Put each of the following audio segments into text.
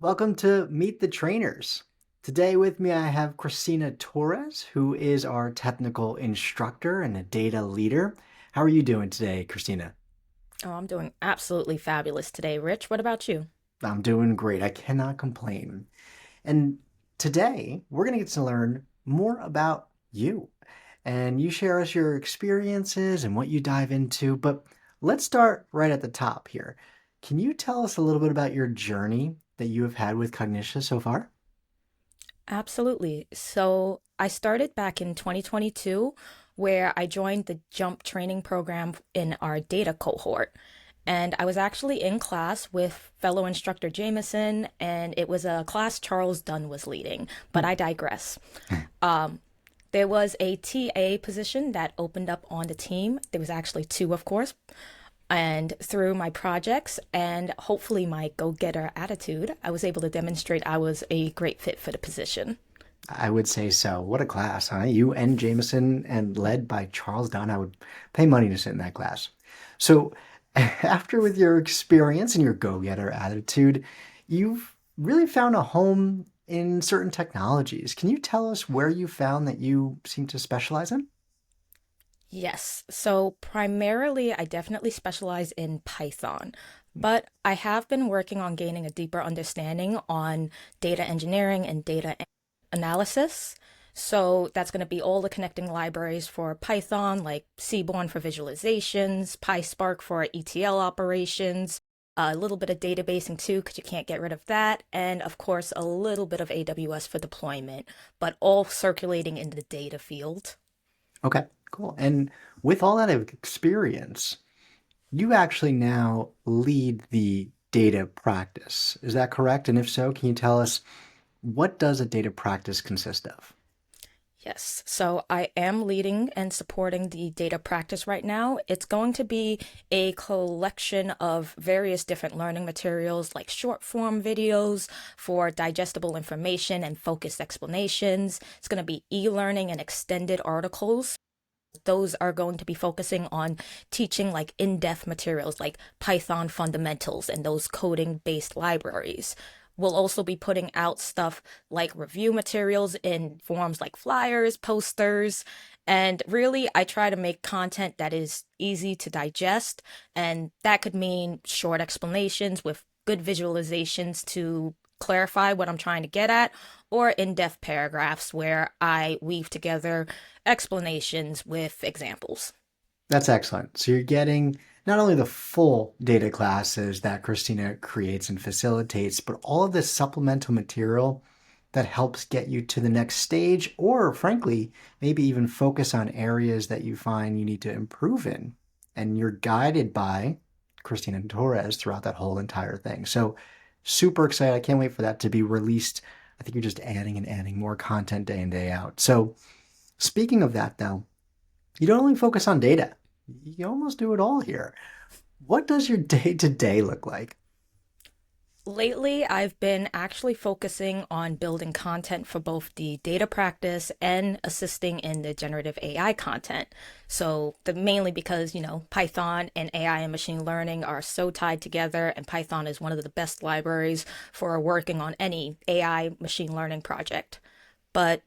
Welcome to Meet the Trainers. Today with me I have Christina Torres, who is our technical instructor and a data leader. How are you doing today, Christina? Oh, I'm doing absolutely fabulous today, Rich. What about you? I'm doing great. I cannot complain. And today we're going to get to learn more about you. And you share us your experiences and what you dive into. But let's start right at the top here. Can you tell us a little bit about your journey that you have had with Cognixia so far? Absolutely. So I started back in 2022, where I joined the JUMP training program in our data cohort. And I was actually in class with fellow instructor Jameson, and it was a class Charles Dunn was leading. But I digress. Um, there was a TA position that opened up on the team. There was actually two, of course. And through my projects and hopefully my go getter attitude, I was able to demonstrate I was a great fit for the position. I would say so. What a class, huh? You and Jameson and led by Charles Dunn. I would pay money to sit in that class. So, after with your experience and your go-getter attitude, you've really found a home in certain technologies. Can you tell us where you found that you seem to specialize in? Yes, so primarily I definitely specialize in Python, but I have been working on gaining a deeper understanding on data engineering and analysis. So that's going to be all the connecting libraries for Python, like Seaborn for visualizations, PySpark for ETL operations, a little bit of databasing too, because you can't get rid of that, and of course, a little bit of AWS for deployment, but all circulating in the data field. Okay, cool. And with all that experience, you actually now lead the data practice. Is that correct? And if so, can you tell us what does a data practice consist of? Yes, so I am leading and supporting the data practice right now. It's going to be a collection of various different learning materials like short form videos for digestible information and focused explanations. It's going to be e-learning and extended articles. Those are going to be focusing on teaching like in-depth materials like Python fundamentals and those coding based libraries. We'll also be putting out stuff like review materials in forms like flyers, posters, and really I try to make content that is easy to digest, and that could mean short explanations with good visualizations to clarify what I'm trying to get at, or in-depth paragraphs where I weave together explanations with examples. That's excellent. So you're getting not only the full data classes that Christina creates and facilitates, but all of this supplemental material that helps get you to the next stage, or frankly, maybe even focus on areas that you find you need to improve in. And you're guided by Christina Torres throughout that whole entire thing. So super excited. I can't wait for that to be released. I think you're just adding and adding more content day in, day out. So speaking of that, though, you don't only focus on data. You almost do it all here. What does your day to day look like? Lately, I've been actually focusing on building content for both the data practice and assisting in the generative AI content. So, mainly because, Python and AI and machine learning are so tied together, and Python is one of the best libraries for working on any AI machine learning project. But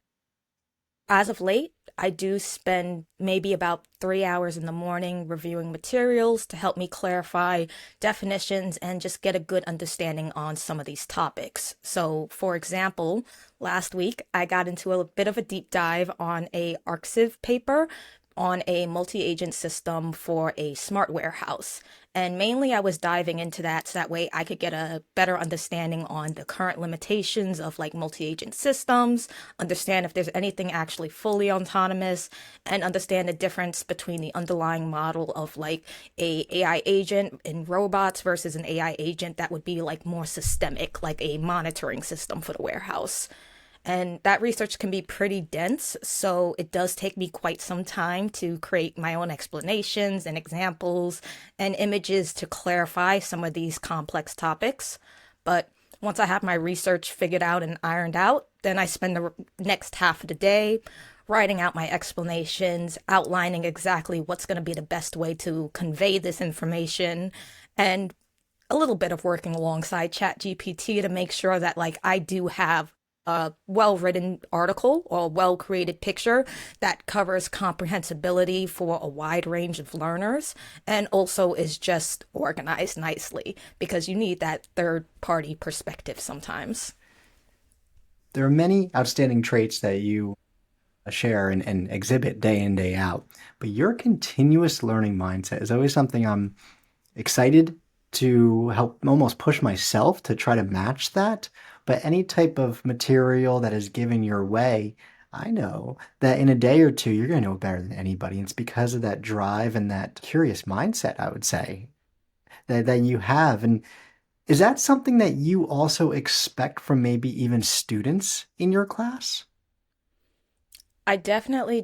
as of late, I do spend maybe about 3 hours in the morning reviewing materials to help me clarify definitions and just get a good understanding on some of these topics. So, for example, last week I got into a bit of a deep dive on a ArcSiv paper on a multi-agent system for a smart warehouse. And mainly I was diving into that so that way I could get a better understanding on the current limitations of like multi-agent systems, understand if there's anything actually fully autonomous, and understand the difference between the underlying model of like a AI agent in robots versus an AI agent that would be like more systemic, like a monitoring system for the warehouse. And that research can be pretty dense, so it does take me quite some time to create my own explanations and examples and images to clarify some of these complex topics. But once I have my research figured out and ironed out, then I spend the next half of the day writing out my explanations, outlining exactly what's going to be the best way to convey this information, and a little bit of working alongside ChatGPT to make sure that like I do have a well-written article or a well-created picture that covers comprehensibility for a wide range of learners and also is just organized nicely because you need that third-party perspective sometimes. There are many outstanding traits that you share and exhibit day in, day out, but your continuous learning mindset is always something I'm excited to help almost push myself to try to match that. But any type of material that is given your way, I know that in a day or two, you're going to know better than anybody. And it's because of that drive and that curious mindset, I would say, that you have. And is that something that you also expect from maybe even students in your class? I definitely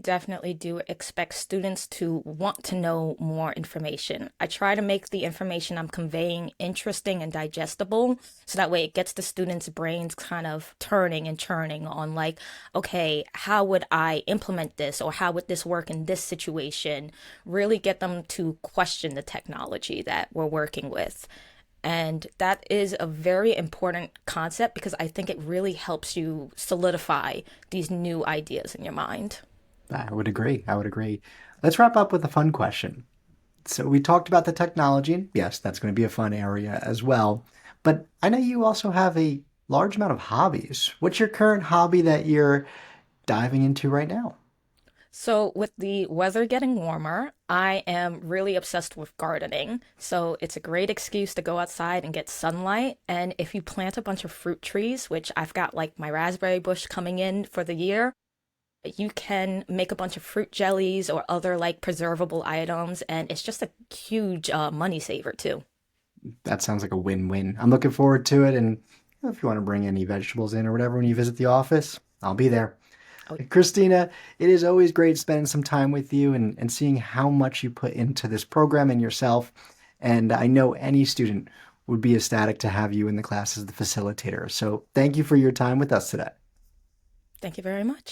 do expect students to want to know more information. I try to make the information I'm conveying interesting and digestible so that way it gets the students' brains kind of turning and churning on like, okay, how would I implement this or how would this work in this situation? Really get them to question the technology that we're working with. And that is a very important concept because I think it really helps you solidify these new ideas in your mind. I would agree. I would agree. Let's wrap up with a fun question. So we talked about the technology, and yes, that's going to be a fun area as well. But I know you also have a large amount of hobbies. What's your current hobby that you're diving into right now? So, with the weather getting warmer, I am really obsessed with gardening. So, it's a great excuse to go outside and get sunlight. And if you plant a bunch of fruit trees, which I've got like my raspberry bush coming in for the year, you can make a bunch of fruit jellies or other like preservable items. And it's just a huge money saver, too. That sounds like a win-win. I'm looking forward to it. And if you want to bring any vegetables in or whatever when you visit the office, I'll be there. Oh, Christina, it is always great spending some time with you and seeing how much you put into this program and yourself. And I know any student would be ecstatic to have you in the class as the facilitator. So thank you for your time with us today. thank you very much.